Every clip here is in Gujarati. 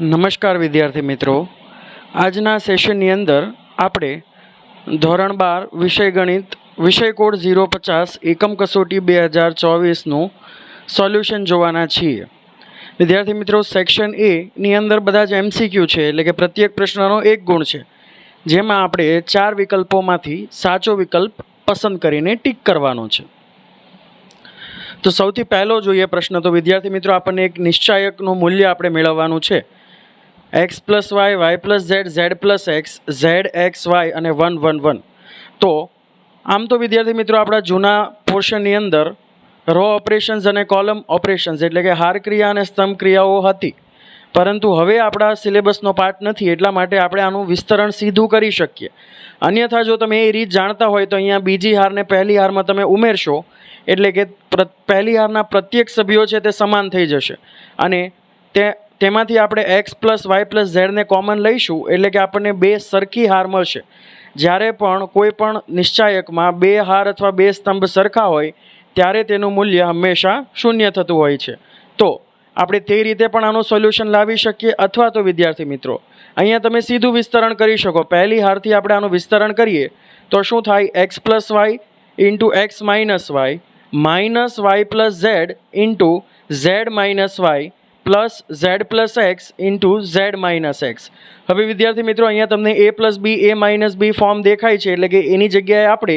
નમસ્કાર વિદ્યાર્થી મિત્રો, આજના સેશનની અંદર આપણે ધોરણ 12 વિષય ગણિત વિષય કોડ 050 એકમ કસોટી 2024નું સોલ્યુશન જોવાના છીએ. વિદ્યાર્થી મિત્રો, સેક્શન એ ની અંદર બધા જ MCQ છે, એટલે કે પ્રત્યેક પ્રશ્નનો એક ગુણ છે, જેમાં આપણે 4 વિકલ્પોમાંથી સાચો વિકલ્પ પસંદ કરીને ટીક કરવાનો છે. તો સૌથી પહેલો જોઈએ પ્રશ્ન. તો વિદ્યાર્થી મિત્રો, આપણને એક નિશ્ચાયકનું મૂલ્ય આપણે મેળવવાનું છે. x plus Y, Y plus Z, Z plus X, Z X Y અને 1 1 1. તો આમ તો વિદ્યાર્થી મિત્રો, આપણા જૂના પોર્શનની અંદર રો ઓપરેશન્સ અને કોલમ ઓપરેશન્સ એટલે કે હાર ક્રિયા અને સ્તંભ ક્રિયાઓ હતી, પરંતુ હવે આપણા સિલેબસનો પાર્ટ નથી, એટલા માટે આપણે આનું વિસ્તરણ સીધું કરી શકીએ. અન્યથા જો તમે એ રીત જાણતા હોય તો અહીંયા બીજી હારને પહેલી હારમાં તમે ઉમેરશો, એટલે કે પહેલી હારના પ્રત્યેક સભ્યો છે તે સમાન થઈ જશે, અને તેમાંથી આપણે એક્સ પ્લસ વાય પ્લસ ઝેડને કોમન લઈશું, એટલે કે આપણને બે સરખી હાર મળશે. જ્યારે પણ કોઈ પણ નિશ્ચાયકમાં બે હાર અથવા બે સ્તંભ સરખા હોય ત્યારે તેનું મૂલ્ય હંમેશા શૂન્ય થતું હોય છે. તો આપણે તે રીતે પણ આનું સોલ્યુશન લાવી શકીએ, અથવા તો વિદ્યાર્થી મિત્રો અહીંયા તમે સીધું વિસ્તરણ કરી શકો. પહેલી હારથી આપણે આનું વિસ્તરણ કરીએ તો શું થાય? X plus Y into X minus Y plus Z into Z minus Y plus Z plus X into Z minus X. હવે વિદ્યાર્થી મિત્રો, અહીંયા તમને a plus B, a minus B form દેખાય છે, એટલે કે એની જગ્યાએ આપણે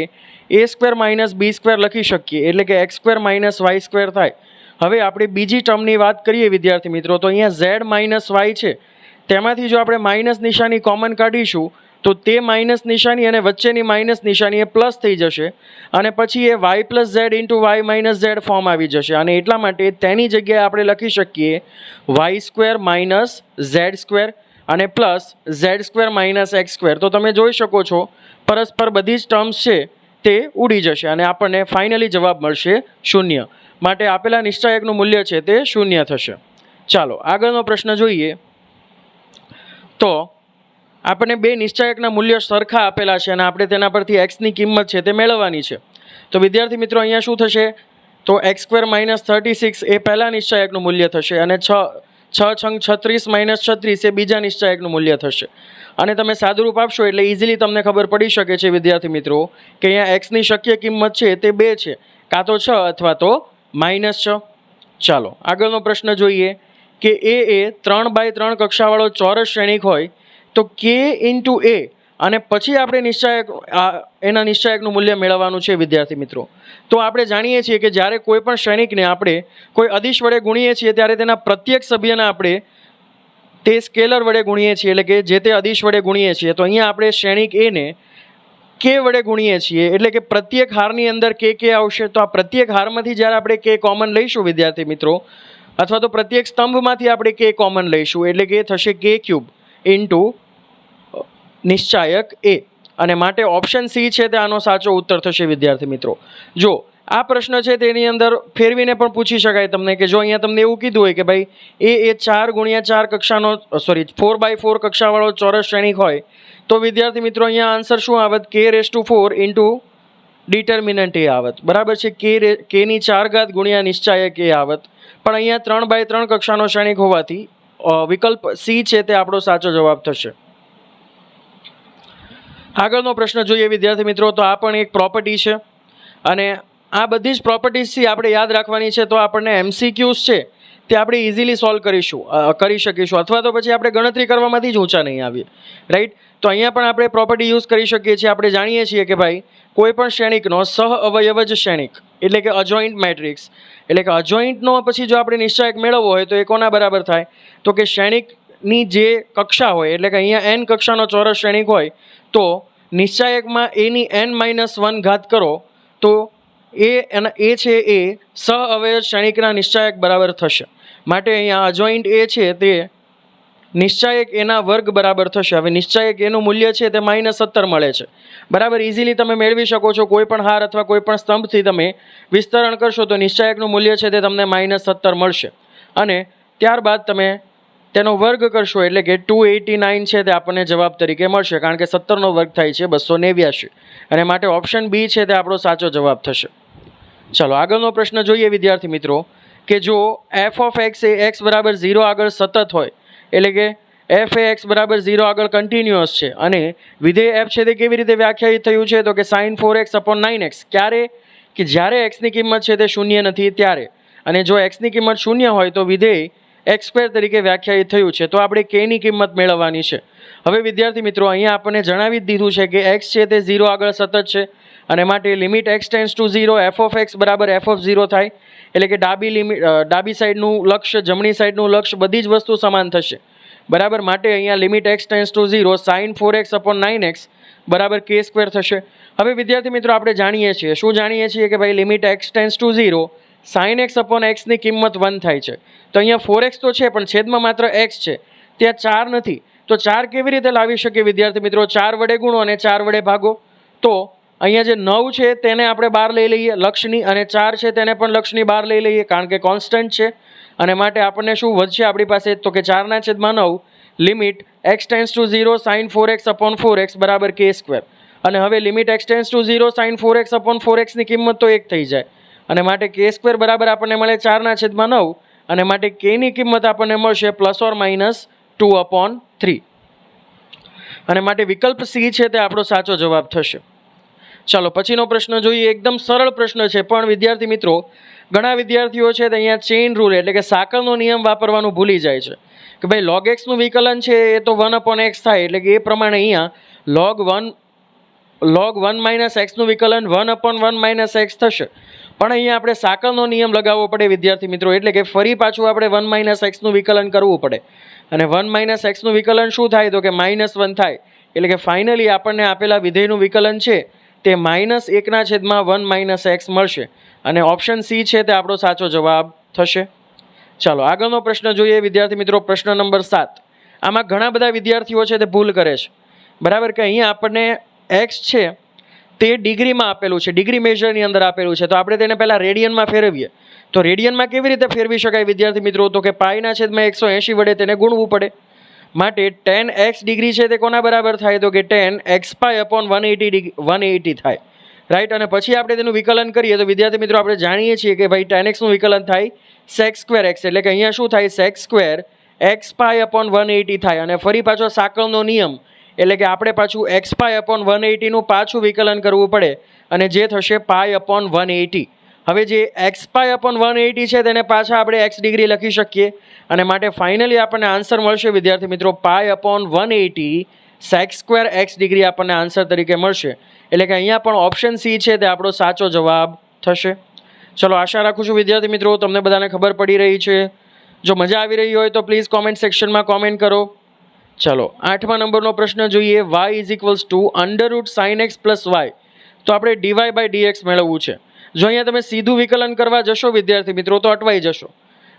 a square minus B square લખી શકીએ, એટલે કે X square minus Y square થાય. હવે આપણે બીજી ટર્મની વાત કરીએ વિદ્યાર્થી મિત્રો, તો અહીંયા ઝેડ માઇનસ વાય છે, તેમાંથી જો આપણે માઇનસ નિશાની કોમન કાઢીશું તો તે માઇનસ નિશાની અને વચ્ચેની માઇનસ નિશાની એ પ્લસ થઈ જશે, અને પછી એ Y plus Z into Y minus Z form આવી જશે. અને એટલા માટે તેની જગ્યાએ આપણે લખી શકીએ Y square minus Z square અને plus Z square minus X square. તો તમે જોઈ શકો છો પરસ્પર બધી જ ટર્મ્સ છે તે ઉડી જશે, અને આપણને ફાઇનલી જવાબ મળશે શૂન્ય. માટે આપેલા નિશ્ચાયકનું મૂલ્ય છે તે શૂન્ય થશે. ચાલો આગળનો પ્રશ્ન જોઈએ. તો આપણને બે નિશ્ચાયકના મૂલ્ય સરખા આપેલા છે, અને આપણે તેના પરથી એક્સની કિંમત છે તે મેળવવાની છે. તો વિદ્યાર્થી મિત્રો, અહીંયા શું થશે? તો એક્સ સ્ક્વેર માઇનસ 36 એ પહેલા નિશ્ચાયકનું મૂલ્ય થશે, અને 6 છંગ 36 માઇનસ 36 એ બીજા નિશ્ચાયકનું મૂલ્ય થશે. અને તમે સાદુરૂપ આપશો એટલે ઇઝીલી તમને ખબર પડી શકે છે વિદ્યાર્થી મિત્રો કે અહીંયા એક્સની શક્ય કિંમત છે તે 2 છે, કાં તો 6 અથવા તો -6. ચાલો આગળનો પ્રશ્ન જોઈએ કે એ 3x3 કક્ષાવાળો ચોરસ શ્રેણિક હોય તો કે ઇન્ટુ એ, અને પછી આપણે એના નિશ્ચાયકનું મૂલ્ય મેળવવાનું છે વિદ્યાર્થી મિત્રો. તો આપણે જાણીએ છીએ કે જ્યારે કોઈ પણ શ્રેણિકને આપણે કોઈ અદિશ વડે ગુણીએ છીએ ત્યારે તેના પ્રત્યેક સભ્યને આપણે તે સ્કેલર વડે ગુણીએ છીએ, એટલે કે જે તે અદિશ વડે ગુણીએ છીએ. તો અહીંયા આપણે શ્રેણિક એને કે વડે ગુણીએ છીએ, એટલે કે પ્રત્યેક હારની અંદર કે આવશે. તો આ પ્રત્યેક હારમાંથી જ્યારે આપણે કે કોમન લઈશું વિદ્યાર્થી મિત્રો, અથવા તો પ્રત્યેક સ્તંભમાંથી આપણે કે કોમન લઈશું, એટલે કે થશે કે ક્યુબ ઇન્ટુ નિશ્ચાયક એ. અને માટે ઓપ્શન સી છે તે આનો સાચો ઉત્તર થશે વિદ્યાર્થી મિત્રો. જો આ પ્રશ્ન છે તેની અંદર ફેરવીને પણ પૂછી શકાય તમને, કે જો અહીંયા તમને એવું કીધું હોય કે ભાઈ એ 4x4 કક્ષાનો 4x4 કક્ષાવાળો ચોરસ શ્રેણિક હોય, તો વિદ્યાર્થી મિત્રો અહીંયા આન્સર શું આવત? k⁴ ઇન્ટુ ડિટર્મિનન્ટ એ આવત. બરાબર છે? k⁴ ગુણ્યા નિશ્ચાયક એ આવત. પણ અહીંયા 3x3 કક્ષાનો શ્રેણિક હોવાથી વિકલ્પ સી છે તે આપણો સાચો જવાબ થશે. આગળનો પ્રશ્ન જોઈએ વિદ્યાર્થી મિત્રો. તો આ પણ એક પ્રોપર્ટી છે, અને આ બધી જ પ્રોપર્ટીઝથી આપણે યાદ રાખવાની છે. તો આપણને MCQs છે તે આપણે ઇઝીલી સોલ્વ કરી શકીશું, અથવા તો પછી આપણે ગણતરી કરવામાંથી જ ઊંચા નહીં આવીએ, રાઈટ? તો અહીંયા પણ આપણે પ્રોપર્ટી યુઝ કરી શકીએ છીએ. આપણે જાણીએ છીએ કે ભાઈ કોઈ પણ શ્રેણિકનો સહ અવયવજ શ્રેણિક એટલે કે અજોઈન્ટ મેટ્રિક્સ, એટલે કે અજોઈન્ટનો પછી જો આપણે નિશ્ચાયક મેળવવો હોય તો એ કોના બરાબર થાય? તો કે શ્રેણિકની જે કક્ષા હોય, એટલે કે અહીંયા n કક્ષાનો ચોરસ શ્રેણિક હોય તો નિશ્ચાયકમાં એની n-1 ઘાત કરો તો એ છે એ સહ અવયવ શ્રેણિકના નિશ્ચાયક બરાબર થશે. માટે અહીંયા અજોઈન્ટ એ છે તે નિશ્ચાયક એના વર્ગ બરાબર થશે. હવે નિશ્ચાયક એનું મૂલ્ય છે તે -17 મળે છે. બરાબર, ઇઝીલી તમે મેળવી શકો છો. કોઈ પણ હાર અથવા કોઈ પણ સ્તંભથી તમે વિસ્તરણ કરશો તો નિશ્ચાયકનું મૂલ્ય છે તે તમને -17 મળશે, અને ત્યારબાદ તમે તેનો વર્ગ કરશો એટલે કે 289 છે તે આપણને જવાબ તરીકે મળશે, કારણ કે 17નો વર્ગ થાય છે 289, અને માટે ઓપ્શન બી છે તે આપણો સાચો જવાબ થશે. ચાલો આગળનો પ્રશ્ન જોઈએ વિદ્યાર્થી મિત્રો, કે જો f(x) એ x = 0 આગળ સતત હોય, એટલે કે એફ એ એક્સ બરાબર 0 આગળ કન્ટિન્યુઅસ છે અને વિધેય એફ છે તે કેવી રીતે વ્યાખ્યાયિત થયું છે તો કે સાઇન 4x અપોન 9x. ક્યારે? કે જ્યારે એક્સની કિંમત છે તે શૂન્ય નથી ત્યારે. અને જો એક્સની કિંમત શૂન્ય હોય તો વિધેય એક્સ સ્ક્વેર તરીકે વ્યાખ્યાયિત થયું છે. તો આપણે કેની કિંમત મેળવવાની છે. હવે વિદ્યાર્થી મિત્રો અહીંયા આપણને જણાવી જ દીધું છે કે એક્સ છે તે 0 આગળ સતત છે અને માટે limit X tends to 0 F of x બરાબર એફ ઓફ 0 થાય. એટલે કે ડાબી સાઈડનું લક્ષ્ય જમણી સાઈડનું લક્ષ્ય બધી જ વસ્તુ સમાન થશે બરાબર. માટે અહીંયા limit X tends to 0 sine 4x upon 9x બરાબર કે સ્ક્વેર થશે. હવે વિદ્યાર્થી મિત્રો આપણે જાણીએ છીએ શું જાણીએ છીએ કે ભાઈ limit X tends to 0 sine X upon એક્સની કિંમત 1 થાય છે. તો અહીંયા 4x તો છે પણ છેદમાં માત્ર x છે, ત્યાં 4 નથી. તો 4 કેવી રીતે લાવી શકીએ વિદ્યાર્થી મિત્રો? 4 વડે ગુણો અને 4 વડે ભાગો. તો અહીંયા જે 9 છે તેને આપણે બહાર લઈ લઈએ લક્ષની, અને 4 છે તેને પણ લક્ષની બહાર લઈ લઈએ કારણ કે કોન્સ્ટન્ટ છે. અને માટે આપણને શું વધશે આપણી પાસે તો કે 4/9 limit X tends to 0 sine 4x upon 4x બરાબર કે સ્ક્વેર. અને હવે limit X tends to 0 sine 4x upon 4xની કિંમત તો 1 થઈ જાય અને માટે કે સ્ક્વેર બરાબર આપણને મળે 4/9 અને માટે કેની કિંમત આપણને મળશે +or-2/3. અને માટે વિકલ્પ સી છે તે આપણો સાચો જવાબ થશે. ચાલો પછીનો પ્રશ્ન જોઈએ. એકદમ સરળ પ્રશ્ન છે પણ વિદ્યાર્થી મિત્રો ઘણા વિદ્યાર્થીઓ છે તે અહીંયા ચેઇન રૂલ એટલે કે સાંકળનો નિયમ વાપરવાનું ભૂલી જાય છે કે ભાઈ log x નું વિકલન છે એ તો 1/x થાય એટલે કે એ પ્રમાણે અહીંયા log 1 - x નું વિકલન 1/1 - x થશે. પણ અહીંયા આપણે સાંકળનો નિયમ લગાવવો પડે વિદ્યાર્થી મિત્રો, એટલે કે ફરી પાછું આપણે 1 - x નું વિકલન કરવું પડે અને 1 - x નું વિકલન શું થાય તો કે -1 થાય. એટલે કે ફાઇનલી આપણને આપેલા વિધેયનું વિકલન છે તે -1/1 - x મળશે અને ઓપ્શન સી છે તે આપણો સાચો જવાબ થશે. ચાલો આગળનો પ્રશ્ન જોઈએ વિદ્યાર્થી મિત્રો. પ્રશ્ન નંબર 7. આમાં ઘણા બધા વિદ્યાર્થીઓ છે તે ભૂલ કરે છે બરાબર કે અહીંયા આપણને x છે તે ડિગ્રીમાં આપેલું છે, ડિગ્રી મેજરની અંદર આપેલું છે. તો આપણે તેને પહેલાં રેડિયનમાં ફેરવીએ. તો રેડિયનમાં કેવી રીતે ફેરવી શકાય વિદ્યાર્થી મિત્રો તો કે π/180 વડે તેને ગુણવું પડે. માટે 10x ડિગ્રી છે તે કોના બરાબર થાય તો કે 10x π અપોન 180 થાય રાઈટ. અને પછી આપણે તેનું વિકલન કરીએ તો વિદ્યાર્થી મિત્રો આપણે જાણીએ છીએ કે ભાઈ 10x નું વિકલન થાય sec² x એટલે કે અહીંયા શું થાય sec² x π અપોન 180 થાય. અને ફરી પાછો સાંકળનો નિયમ એટલે કે આપણે પાછું x π અપોન 180 નું પાછું વિકલન કરવું પડે અને જે થશે π અપોન 180. હવે જે x π અપોન 180 છે તેને પાછા આપણે x ડિગ્રી લખી શકીએ અને માટે ફાઇનલી આપણને આન્સર મળશે વિદ્યાર્થી મિત્રો π અપોન 180 sec² x ડિગ્રી આપણને આન્સર તરીકે મળશે. એટલે કે અહીંયા પણ ઓપ્શન સી છે તે આપણો સાચો જવાબ થશે. ચલો આશા રાખું છું વિદ્યાર્થી મિત્રો તમને બધાને ખબર પડી રહી છે. જો મજા આવી રહી હોય તો પ્લીઝ કોમેન્ટ સેક્શનમાં કોમેન્ટ કરો. ચલો 8મા નંબરનો પ્રશ્ન જોઈએ. y = sin x + y. તો આપણે dy/dx મેળવવું છે. જો અહીંયા તમે સીધું વિકલન કરવા જશો વિદ્યાર્થી મિત્રો તો અટવાઈ જશો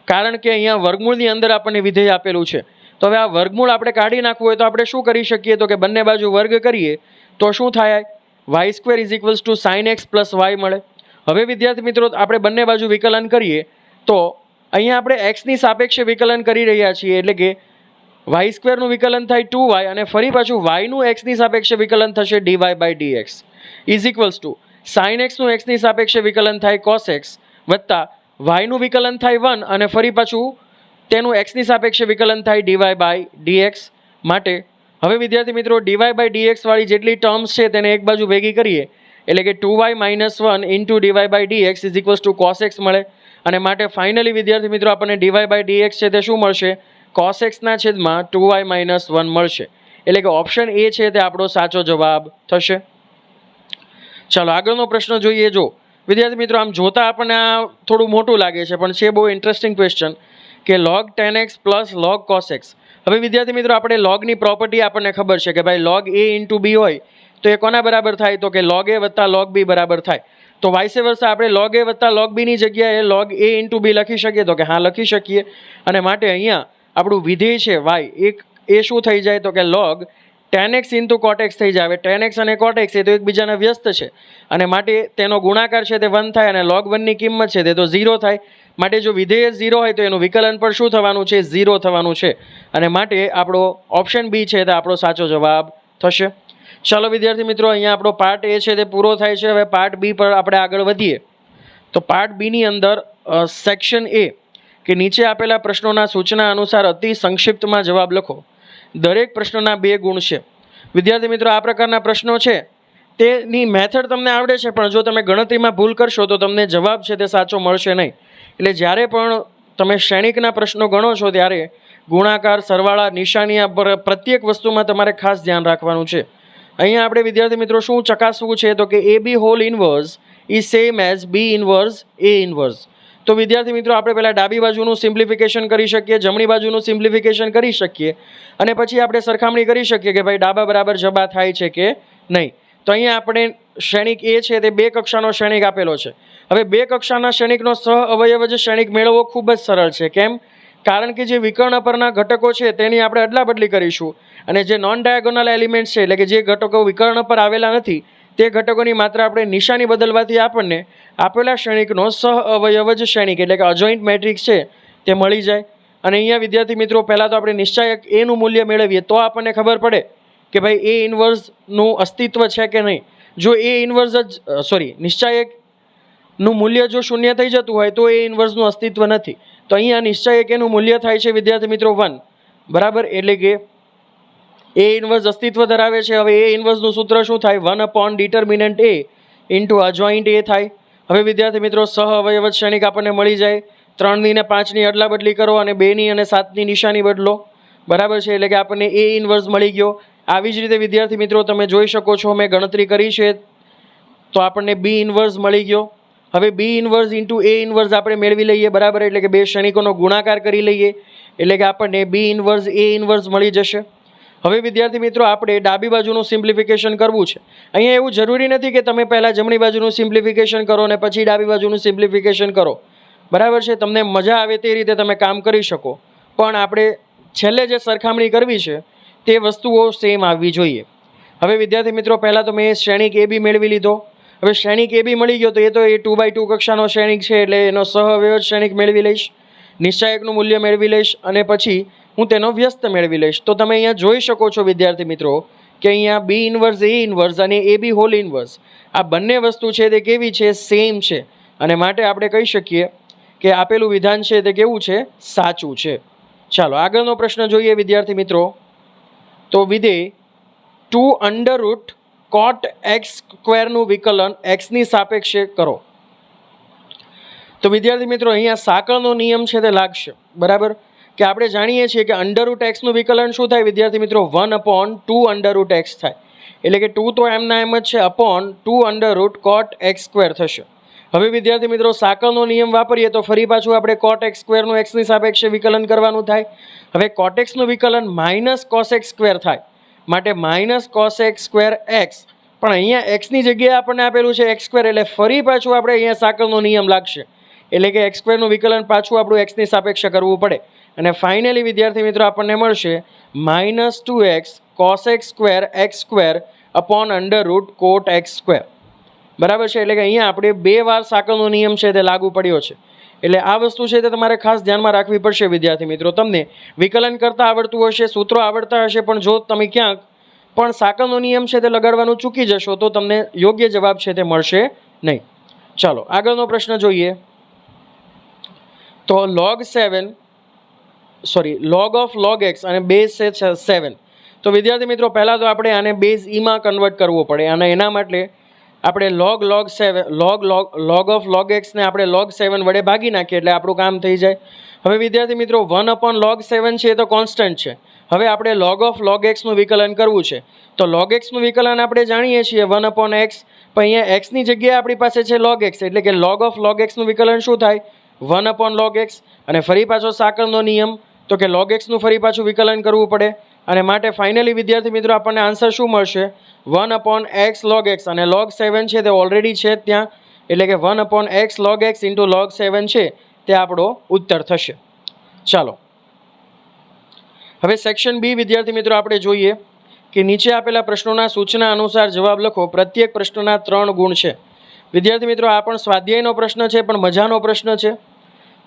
કારણ કે અહીંયા વર્ગમૂળની અંદર આપણને વિધેય આપેલું છે. તો હવે આ વર્ગમૂળ આપણે કાઢી નાખવું હોય તો આપણે શું કરી શકીએ તો કે બંને બાજુ વર્ગ કરીએ તો શું થાય y² = sin x + y મળે. હવે વિદ્યાર્થી મિત્રો આપણે બંને બાજુ વિકલન કરીએ તો અહીંયા આપણે x ની સાપેક્ષે વિકલન કરી રહ્યા છીએ એટલે કે y² નું વિકલન થાય 2y અને ફરી પાછું y નું x ની સાપેક્ષે વિકલન થશે dy/dx = sin x નું x ની સાપેક્ષે વિકલન થાય cos x વત્તા y નું વિકલન થાય 1 અને ફરી પાછું તેનું x ની સાપેક્ષે વિકલન થાય dy/dx. માટે હવે વિદ્યાર્થી મિત્રો dy/dx વાળી જેટલી ટર્મ્સ છે તેને એક બાજુ ભેગી કરીએ એટલે કે 2y - 1 dy/dx = cos x મળે અને માટે ફાઇનલી વિદ્યાર્થી મિત્રો આપણને dy/dx છે તે શું મળશે cos x ના છેદમાં 2y - 1 મળશે. એટલે કે ઓપ્શન એ છે તે આપણો સાચો જવાબ થશે. ચાલો આગળનો પ્રશ્ન જોઈએ. જો વિદ્યાર્થી મિત્રો આમ જોતા આપણને આ થોડું મોટું લાગે છે પણ છે બહુ ઇન્ટરેસ્ટિંગ ક્વેશ્ચન કે log 10x + log cos x. હવે વિદ્યાર્થી મિત્રો આપણે logની પ્રોપર્ટી આપણને ખબર છે કે ભાઈ log a * b હોય તો એ કોના બરાબર થાય તો કે log a + log b બરાબર થાય. તો વાઇસ વર્સા આપણે log a + log b ની જગ્યાએ log a * b લખી શકીએ તો કે હા લખી શકીએ. અને માટે અહીંયા આપણું વિધેય છે y એ શું થઈ જાય તો કે log 10x * cot x થઈ જાય. હવે 10x અને cot x એ તો એકબીજાના વ્યસ્ત છે અને માટે તેનો ગુણાકાર છે તે 1 થાય અને log 1 ની કિંમત છે તે તો 0 થાય. માટે જો વિધેય 0 હોય તો એનું વિકલન પણ શું થવાનું છે 0 થવાનું છે અને માટે આપણો ઓપ્શન બી છે તે આપણો સાચો જવાબ થશે. ચાલો વિદ્યાર્થી મિત્રો અહીંયા આપણો પાર્ટ એ છે તે પૂરો થાય છે. હવે પાર્ટ બી પર આપણે આગળ વધીએ તો પાર્ટ બીની અંદર સેક્શન એ કે નીચે આપેલા પ્રશ્નોના સૂચના અનુસાર અતિ સંક્ષિપ્તમાં જવાબ લખો. દરેક પ્રશ્નના 2 ગુણ છે. વિદ્યાર્થી મિત્રો, આ પ્રકારના પ્રશ્નો છે તેની મેથડ તમને આવડે છે, પણ જો તમે ગણતરીમાં ભૂલ કરશો તો તમને જવાબ છે તે સાચો મળશે નહીં. એટલે જ્યારે પણ તમે શ્રેણિકના પ્રશ્નો ગણો છો ત્યારે ગુણાકાર, સરવાળા, નિશાનીયા પ્રત્યેક વસ્તુમાં તમારે ખાસ ધ્યાન રાખવાનું છે. અહીંયા આપણે વિદ્યાર્થી મિત્રો શું ચકાસવું છે તો કે AB whole inverse is same as B inverse A inverse. તો વિદ્યાર્થી મિત્રો આપણે પહેલાં ડાબી બાજુનું સિમ્પ્લિફિકેશન કરી શકીએ, જમણી બાજુનું સિમ્પ્લિફિકેશન કરી શકીએ અને પછી આપણે સરખામણી કરી શકીએ કે ભાઈ ડાબા બરાબર જબા થાય છે કે નહીં. તો અહીંયા આપણે શ્રેણિક એ છે તે 2 કક્ષાનો શ્રેણિક આપેલો છે. હવે 2 કક્ષાના શ્રેણિકનો સહ અવયવ જ શ્રેણિક મેળવવો ખૂબ જ સરળ છે. કેમ? કારણ કે જે વિકર્ણ પરના ઘટકો છે તેની આપણે અદલાબદલી કરીશું અને જે નોન ડાયાગોનલ એલિમેન્ટ્સ છે એટલે કે જે ઘટકો વિકર્ણ પર આવેલા નથી તે ઘટકોની માત્ર આપણે નિશાની બદલવાથી આપણને આપેલા શ્રેણિકનો સહ અવયવ જ શ્રેણિક એટલે કે અજોઇન્ટ મેટ્રિક્સ છે તે મળી જાય. અને અહીંયા વિદ્યાર્થી મિત્રો પહેલાં તો આપણે નિશ્ચાયક એનું મૂલ્ય મેળવીએ તો આપણને ખબર પડે કે ભાઈ એ ઇન્વર્સનું અસ્તિત્વ છે કે નહીં. જો એ ઇન્વર્સ નિશ્ચાયકનું મૂલ્ય જો શૂન્ય થઈ જતું હોય તો એ ઇન્વર્સનું અસ્તિત્વ નથી. તો અહીંયા નિશ્ચાયક એનું મૂલ્ય થાય છે વિદ્યાર્થી મિત્રો 1, બરાબર. એટલે કે એ ઇન્વર્સ અસ્તિત્વ ધરાવે છે. હવે એ ઇન્વર્સનું સૂત્ર શું થાય? 1/determinant A ઇન્ટુ અજોઇન્ટ એ થાય. હવે વિદ્યાર્થી મિત્રો સહ અવયવ શ્રેણિક આપણને મળી જાય. 3ની અને 5ની અદલાબદલી કરો અને 2ની અને 7ની નિશાની બદલો, બરાબર છે. એટલે કે આપણને એ ઇન્વર્સ મળી ગયો. આવી જ રીતે વિદ્યાર્થી મિત્રો તમે જોઈ શકો છો મેં ગણતરી કરી છે તો આપણને B ઇન્વર્સ મળી ગયો. હવે B inverse into A inverse આપણે મેળવી લઈએ, બરાબર. એટલે કે 2 શ્રેણિકોનો ગુણાકાર કરી લઈએ એટલે કે આપણને B ઇન્વર્સ A ઇન્વર્સ મળી જશે. હવે વિદ્યાર્થી મિત્રો આપણે ડાબી બાજુનું સિમ્પ્લિફિકેશન કરવું છે. અહીંયા એવું જરૂરી નથી કે તમે પહેલાં જમણી બાજુનું સિમ્પ્લિફિકેશન કરો અને પછી ડાબી બાજુનું સિમ્પ્લિફિકેશન કરો, બરાબર છે. તમને મજા આવે તે રીતે તમે કામ કરી શકો, પણ આપણે છેલ્લે જે સરખામણી કરવી છે તે વસ્તુઓ સેમ આવવી જોઈએ. હવે વિદ્યાર્થી મિત્રો પહેલાં તો મેં શ્રેણિક AB મેળવી લીધો. હવે શ્રેણિક AB મળી ગયો તો એ 2/2 કક્ષાનો શ્રેણિક છે એટલે એનો સહ અવયવ શ્રેણિક મેળવી લઈશ, નિશ્ચાયકનું મૂલ્ય મેળવી લઈશ અને પછી હું તેનો વ્યસ્ત મેળવી લઈશ. તો તમે અહીંયા જોઈ શકો છો વિદ્યાર્થી મિત્રો કે અહીંયા B ઇન્વર્સ A ઇન્વર્સ અને AB હોલ ઇન્વર્સ આ બંને વસ્તુ છે તે કેવી છે? સેમ છે. અને માટે આપણે કહી શકીએ કે આપેલું વિધાન છે તે કેવું છે? સાચું છે. ચાલો આગળનો પ્રશ્ન જોઈએ વિદ્યાર્થી મિત્રો. તો વિધેય 2 cot x સ્ક્વેરનું વિકલન xની સાપેક્ષે કરો. તો વિદ્યાર્થી મિત્રો અહીંયા સાંકળનો નિયમ છે તે લાગશે, બરાબર. કે આપણે જાણીએ છીએ કે √x નું વિકલન શું થાય વિદ્યાર્થી મિત્રો? 1/2 √x થાય. એટલે કે 2 તો એમના એમ જ છે, અપોન 2 cot x સ્ક્વેર થશે. હવે વિદ્યાર્થી મિત્રો સાંકળનો નિયમ વાપરીએ તો ફરી પાછું આપણે cot x સ્ક્વેરનું xની સાપેક્ષે વિકલન કરવાનું થાય. હવે cot x નું વિકલન -cos x સ્ક્વેર થાય, માટે -cos x સ્ક્વેર x. પણ અહીંયા xની જગ્યાએ આપણને આપેલું છે x સ્ક્વેર એટલે ફરી પાછું આપણે અહીંયા સાંકળનો નિયમ લાગશે. એટલે કે x સ્ક્વેરનું વિકલન પાછું આપણું xની સાપેક્ષે કરવું પડે અને ફાઇનલી વિદ્યાર્થી મિત્રો આપણને મળશે -2x cos x square x square upon √cot x square, બરાબર છે. એટલે કે અહીંયા આપણે 2 વાર સાંકળનો નિયમ છે તે લાગુ પડ્યો છે. એટલે આ વસ્તુ છે તે તમારે ખાસ ધ્યાનમાં રાખવી પડશે વિદ્યાર્થી મિત્રો. તમને વિકલન કરતાં આવડતું હશે, સૂત્રો આવડતા હશે, પણ જો તમે ક્યાંક પણ સાંકળનો નિયમ છે તે લગાડવાનું ચૂકી જશો તો તમને યોગ્ય જવાબ છે તે મળશે નહીં. ચાલો આગળનો પ્રશ્ન જોઈએ. તો log of log x અને બેઝ છે 7. તો વિદ્યાર્થી મિત્રો પહેલાં તો આપણે આને બેઝ ઈમાં કન્વર્ટ કરવું પડે અને એના માટે આપણે log of log x ને આપણે log 7 વડે ભાગી નાખીએ એટલે આપણું કામ થઈ જાય. હવે વિદ્યાર્થી મિત્રો 1/log 7 છે એ તો કોન્સ્ટન્ટ છે. હવે આપણે log of log x નું વિકલન કરવું છે. તો log x નું વિકલન આપણે જાણીએ છીએ 1/x, પણ અહીંયા xની જગ્યાએ આપણી પાસે છે log x એટલે કે log of log x નું વિકલન શું થાય? 1/log x. અને ફરી પાછો સાંકળનો નિયમ તો કે log x નું ફરી પાછું વિકલન કરવું પડે અને માટે ફાઇનલી વિદ્યાર્થી મિત્રો આપણને આન્સર શું મળશે? 1/x log x અને log 7 છે તે ઓલરેડી છે ત્યાં એટલે કે 1/x log x into log 7 છે તે આપણો ઉત્તર થશે. ચાલો હવે સેક્શન બી વિદ્યાર્થી મિત્રો આપણે જોઈએ કે નીચે આપેલા પ્રશ્નોના સૂચના અનુસાર જવાબ લખો. પ્રત્યેક પ્રશ્નના 3 ગુણ છે. વિદ્યાર્થી મિત્રો આ પણ સ્વાધ્યાયનો પ્રશ્ન છે પણ મજાનો પ્રશ્ન છે.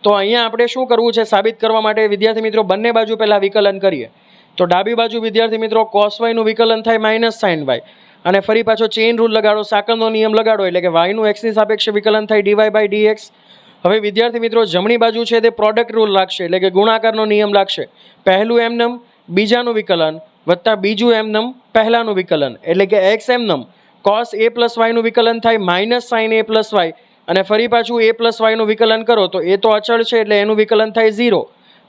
તો અહીંયા આપણે શું કરવું છે સાબિત કરવા માટે વિદ્યાર્થી મિત્રો બંને બાજુ પહેલાં વિકલન કરીએ. તો ડાબી બાજુ વિદ્યાર્થી મિત્રો cos y નું વિકલન થાય -sin y અને ફરી પાછો ચેઇન રૂલ લગાડો, સાંકળનો નિયમ લગાડો એટલે કે y નું x ની સાપેક્ષે વિકલન થાય dy/dx. હવે વિદ્યાર્થી મિત્રો જમણી બાજુ છે તે પ્રોડક્ટ રૂલ લાગશે, એટલે કે ગુણાકારનો નિયમ લાગશે. પહેલું એમનમ બીજાનું વિકલન વત્તા બીજું એમનમ પહેલાનું વિકલન, એટલે કે એક્સ એમનમ કોસ એ પ્લસ વાયનું વિકલન થાય minus sine A plus Y, અને ફરી પાછું એ પ્લસ વાયનું વિકલન કરો તો એ તો અચળ છે એટલે એનું વિકલન થાય 0,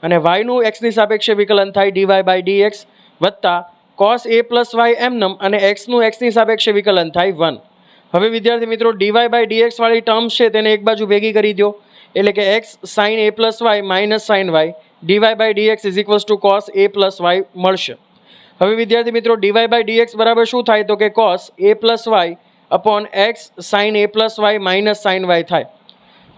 અને વાયનું એક્સની સાપેક્ષે વિકલન થાય ડીવાય બાય ડીએક્સ વત્તા કોસ એ પ્લસ વાય એમનમ અને એક્સનું એક્સની સાપેક્ષે વિકલન થાય 1. હવે વિદ્યાર્થી મિત્રો ડીવાય બાય ડીએક્સ વાળી ટર્મ છે તેને એક બાજુ ભેગી કરી દો, એટલે કે X sine A plus Y minus sine Y d y by d x is equals to cos A plus Y મળશે. હવે વિદ્યાર્થી મિત્રો ડીવાય બાય ડીએક્સ બરાબર શું થાય તો કે cos A plus Y upon X sine A plus Y minus sine Y થાય.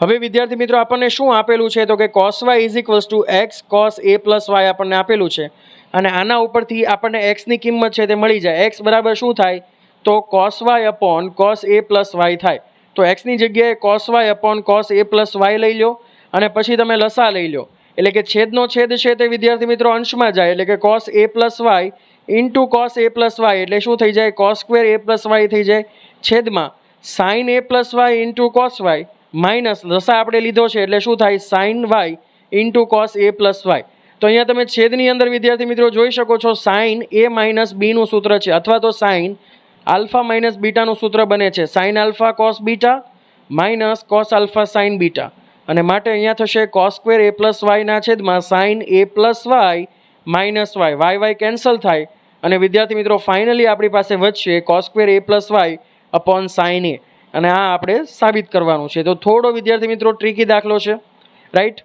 હવે વિદ્યાર્થી મિત્રો આપણને શું આપેલું છે તો કે cos Y is equals to X cos A plus Y આપણને આપેલું છે, અને આના ઉપરથી આપણને એક્સની કિંમત છે તે મળી જાય. એક્સ બરાબર શું થાય તો cos Y upon cos A plus Y થાય. તો એક્સની જગ્યાએ cos Y upon cos A plus Y લઈ લો, અને પછી તમે લસા લઈ લો, એટલે કે છેદનો છેદ છે તે વિદ્યાર્થી મિત્રો અંશમાં જાય, એટલે કે cos A plus Y into cos A plus Y એટલે શું થઈ જાય cos square A plus Y થઈ જાય, છેદમાં sine A plus Y into cos Y minus લસા આપણે લીધો છે એટલે શું થાય sine Y into cos A plus Y. તો અહીંયા તમે છેદની અંદર વિદ્યાર્થી મિત્રો જોઈ શકો છો સાઇન એ માઇનસ બીનું સૂત્ર છે, અથવા તો સાઇન આલ્ફા માઇનસ બીટાનું સૂત્ર બને છે, sine alpha cos beta minus cos alpha sine beta, અને માટે અહીંયા થશે કોસ સ્ક્વેર એ પ્લસ વાયના છેદમાં sine A plus Y minus Y, Y Y cancel થાય, અને વિદ્યાર્થી મિત્રો ફાઇનલી આપણી પાસે વધશે cos square A plus Y upon sine A, અને આ આપણે સાબિત કરવાનું છે. તો થોડો વિદ્યાર્થી મિત્રો ટ્રિકી દાખલો છે, રાઈટ,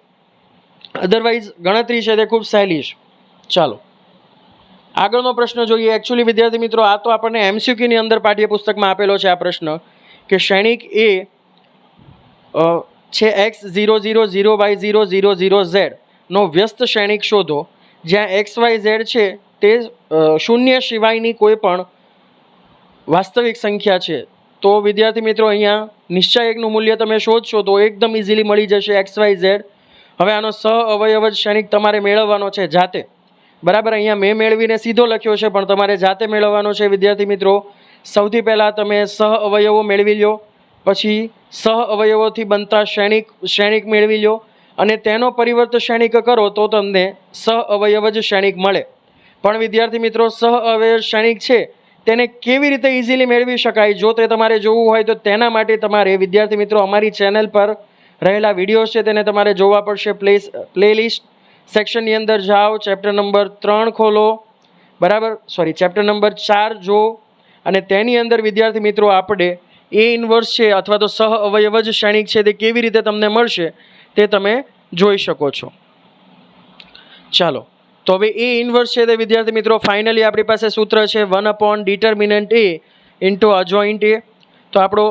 અધરવાઇઝ ગણતરી છે તે ખૂબ સહેલી છે. ચાલો આગળનો પ્રશ્ન જોઈએ. એકચ્યુઅલી વિદ્યાર્થી મિત્રો આ તો આપણને એમસીક્યુની અંદર પાઠ્યપુસ્તકમાં આપેલો છે આ પ્રશ્ન, કે શ્રેણિક એ છે એક્સ 0 નો વ્યસ્ત શ્રેણિક શોધો જ્યાં એક્સ વાય ઝેડ છે તે શૂન્ય સિવાયની કોઈ પણ વાસ્તવિક સંખ્યા છે. તો વિદ્યાર્થી મિત્રો અહીંયા નિશ્ચયકનું મૂલ્ય તમે શોધશો તો એકદમ ઇઝીલી મળી જશે એક્સ વાય ઝેડ. હવે આનો સહ અવયવ જ શ્રેણિક તમારે મેળવવાનો છે જાતે, બરાબર. અહીંયા મેં મેળવીને સીધો લખ્યો છે પણ તમારે જાતે મેળવવાનો છે વિદ્યાર્થી મિત્રો. સૌથી પહેલાં તમે સહ અવયવો મેળવી લો, પછી સહ અવયવોથી બનતા શ્રેણિક મેળવી લો, અને તેનો પરિવર્ત શ્રેણિક કરો તો તમને સહ અવયવ જ શ્રેણિક મળે. પણ વિદ્યાર્થી મિત્રો સહ અવયવ શ્રેણિક છે તેને કેવી રીતે ઇઝીલી મેળવી શકાય જો તે તમારે જોવું હોય તો તેના માટે તમારે વિદ્યાર્થી મિત્રો અમારી ચેનલ પર રહેલા વિડીયોઝ છે તેને તમારે જોવા પડશે. પ્લેલિસ્ટ સેક્શનની અંદર જાઓ, ચેપ્ટર નંબર 3 ખોલો, બરાબર, ચેપ્ટર નંબર 4 જો, અને તેની અંદર વિદ્યાર્થી મિત્રો આપણે એ ઇન્વર્સ છે અથવા તો સહ અવયવ જ શ્રેણિક છે તે કેવી રીતે તમને મળશે તે તમે જોઈ શકો છો. ચાલો તો હવે એ ઇન્વર્સ છે તે વિદ્યાર્થી મિત્રો ફાઇનલી આપણી પાસે સૂત્ર છે 1 ડિટર્મિનન્ટ એ ઇન્ટુ અજોઇન્ટ એ. તો આપણો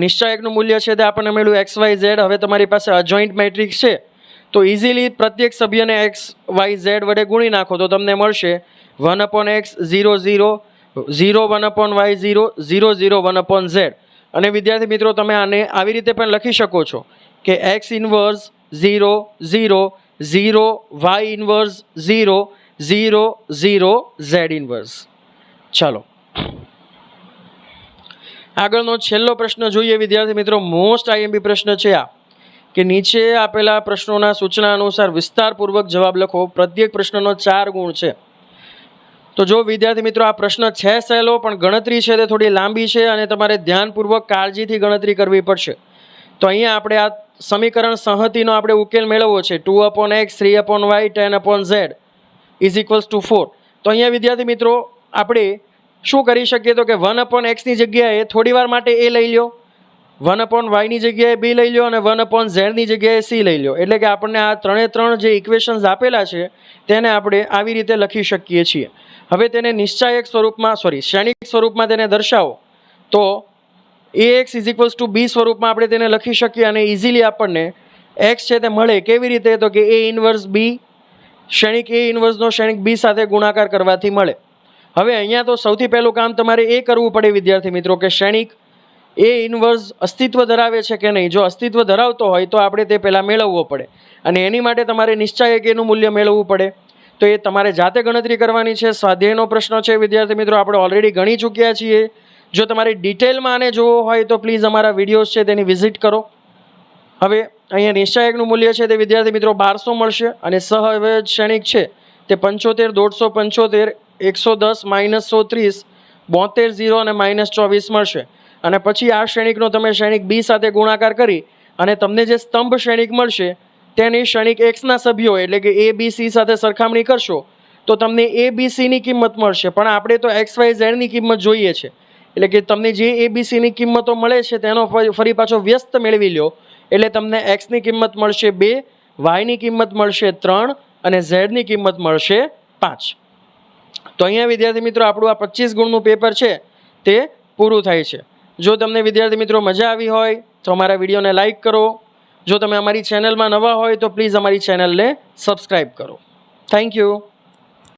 નિશ્ચયકનું મૂલ્ય છે તે આપણને મળ્યું એક્સ વાય ઝેડ. હવે તમારી પાસે અજોઇન્ટ મેટ્રિક્સ છે તો ઇઝીલી પ્રત્યેક સભ્યને એક્સ વાય ઝેડ વડે ગુણી નાખો તો તમને મળશે 1/x 0 0 0 1/y 0 0 0 1/z. અને વિદ્યાર્થી મિત્રો તમે આને આવી રીતે પણ લખી શકો છો કે X inverse 0 0 0 Y inverse 0 0 0 Z inverse. ચાલો આગળનો છેલ્લો પ્રશ્ન જોઈએ વિદ્યાર્થી મિત્રો. મોસ્ટ આઈએમપી પ્રશ્ન છે આ, કે નીચે આપેલા પ્રશ્નોના સૂચના અનુસાર વિસ્તારપૂર્વક જવાબ લખો. પ્રત્યેક પ્રશ્નનો 4 ગુણ છે. તો જો વિદ્યાર્થી મિત્રો આ પ્રશ્ન છે સહેલો પણ ગણતરી છે તે થોડી લાંબી છે અને તમારે ધ્યાનપૂર્વક કાળજીથી ગણતરી કરવી પડશે. તો અહીંયા આપણે આ સમીકરણ સંહતિનો આપણે ઉકેલ મેળવવો છે. 2/x 3/y 10/z is equals two 4. તો અહીંયા વિદ્યાર્થી મિત્રો આપણે શું કરી શકીએ તો કે 1/xની જગ્યાએ થોડીવાર માટે એ લઈ લો, 1/yની જગ્યાએ બી લઈ લો, અને 1/zની જગ્યાએ સી લઈ લો. એટલે કે આપણને આ 3 જે ઇક્વેશન્સ આપેલા છે તેને આપણે આવી રીતે લખી શકીએ છીએ. હવે તેને નિશ્ચાયક સ્વરૂપમાં શ્રેણિક સ્વરૂપમાં તેને દર્શાવો તો ax ઇઝ ઇક્વલ્સ ટુ બી સ્વરૂપમાં આપણે તેને લખી શકીએ, અને ઇઝીલી આપણને એક્સ છે તે મળે. કેવી રીતે તો કે એ ઇન્વર્સ બી શ્રેણિક એ ઇન્વર્સનો શ્રેણિક બી સાથે ગુણાકાર કરવાથી મળે. હવે અહીંયા તો સૌથી પહેલું કામ તમારે એ કરવું પડે વિદ્યાર્થી મિત્રો કે શ્રેણિક એ ઇન્વર્સ અસ્તિત્વ ધરાવે છે કે નહીં. જો અસ્તિત્વ ધરાવતો હોય તો આપણે તે પહેલાં મેળવવો પડે, અને એની માટે તમારે નિશ્ચયક એનું મૂલ્ય મેળવવું પડે. તો એ તમારે જાતે ગણતરી કરવાની છે. સ્વાધ્યાયનો પ્રશ્ન છે વિદ્યાર્થી મિત્રો, આપણે ઓલરેડી ગણી ચૂક્યા છીએ. જો તમારે ડિટેલમાં આને જોવો હોય તો પ્લીઝ અમારા વિડીયોઝ છે તેની વિઝિટ કરો. હવે અહીંયા નિશ્ચાયકનું મૂલ્ય છે તે વિદ્યાર્થી મિત્રો 1200 મળશે અને સહઅવયવ શ્રેણિક છે તે 75, 175, 110, -130, 72, 0 અને -24 મળશે. અને પછી આ શ્રેણિકનો તમે શ્રેણિક બી સાથે ગુણાકાર કરી અને તમને જે સ્તંભ શ્રેણિક મળશે તેની શ્રેણિક એક્સના સભ્યો એટલે કે એ બી સી સાથે સરખામણી કરશો તો તમને એ બી સીની કિંમત મળશે. પણ આપણે તો એક્સ વાય ઝેડની કિંમત જોઈએ છે એટલે કે તમને જે એ બી સીની કિંમતો મળે છે તેનો ફરી પાછો વ્યસ્ત મેળવી લો એટલે તમને એક્સની કિંમત મળશે 2, વાયની કિંમત મળશે 3 અને ઝેડની કિંમત મળશે 5. તો અહીંયા વિદ્યાર્થી મિત્રો આપણું આ 25 ગુણનું પેપર છે તે પૂરું થાય છે. જો તમને વિદ્યાર્થી મિત્રો મજા આવી હોય તો અમારા વિડીયોને લાઇક કરો. જો તમે અમારી ચેનલમાં નવા હોય તો પ્લીઝ અમારી ચેનલને સબસ્ક્રાઈબ કરો. Thank you.